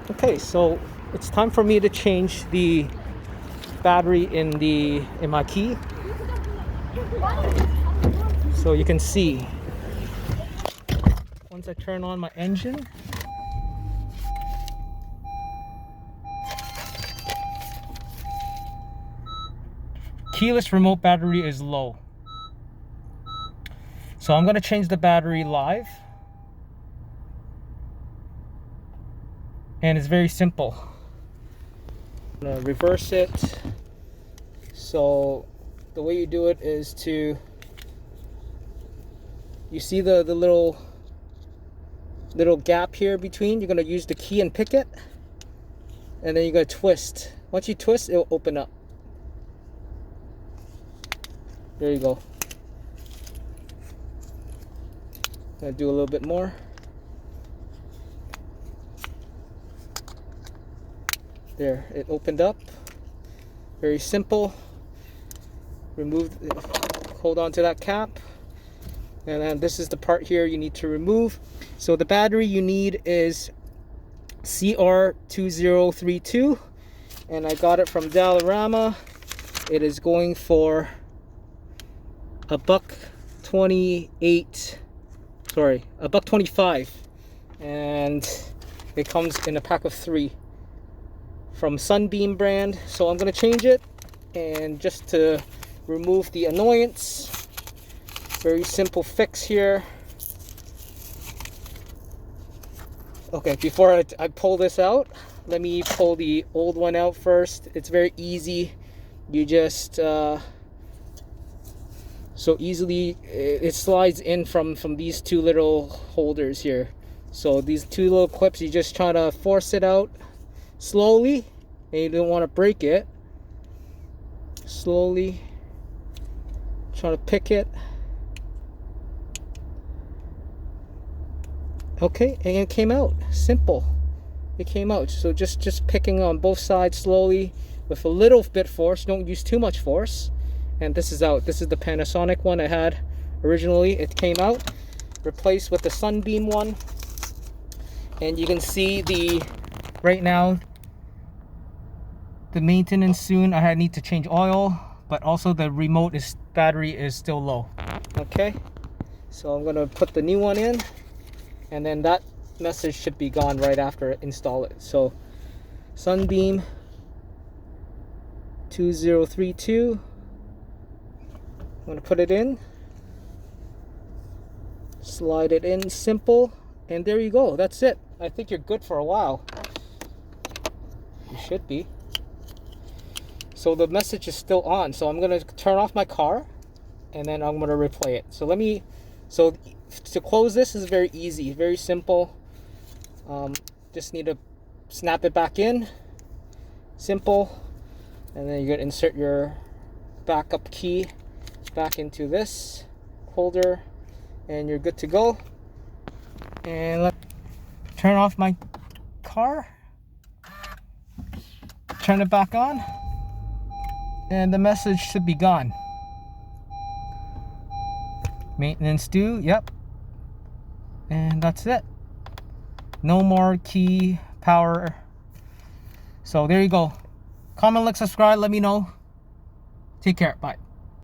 Okay, so it's time for me to change the battery in my key. So you can see once I turn on my engine, keyless remote battery is low. So I'm going to change the battery live. And it's very simple. I'm going to reverse it. So the way you do it is you see the little gap here between. You're going to use the key and pick it. And then you're going to twist. Once you twist, it will open up. There you go. Gonna do a little bit more. There, it opened up. Very simple. Hold on to that cap. And then this is the part here you need to remove. So the battery you need is CR2032. And I got it from Dollarama. It is going for $1.28. Sorry, $1.25, and it comes in a pack of 3 from Sunbeam brand. So I'm gonna change it, and just to remove the annoyance, very simple fix here. Okay, before I pull this out, let me pull the old one out first. It's very easy. You just so easily it slides in from these two little holders here. So these two little clips, you just try to force it out slowly, and you don't want to break it. Slowly try to pick it. Okay, and it came out. Simple. It came out. So just picking on both sides slowly with a little bit force. Don't use too much force. And this is out. This is the Panasonic one I had originally. It came out, replaced with the Sunbeam one. And you can see right now, the maintenance soon. I need to change oil, but also the battery is still low. Okay, so I'm gonna put the new one in, and then that message should be gone right after I install it. So Sunbeam 2032. I'm going to put it in, slide it in, simple, and there you go. That's it. I think you're good for a while. You should be. So the message is still on. So I'm going to turn off my car, and then I'm going to replay it. So to close this is very easy, very simple. Just need to snap it back in. Simple. And then you're going to insert your backup key back into this holder, and you're good to go. And let's turn off my car, turn it back on, and the message should be gone. Maintenance due, yep. And that's it. No more key power. So there you go. Comment, like, subscribe, let me know. Take care, bye.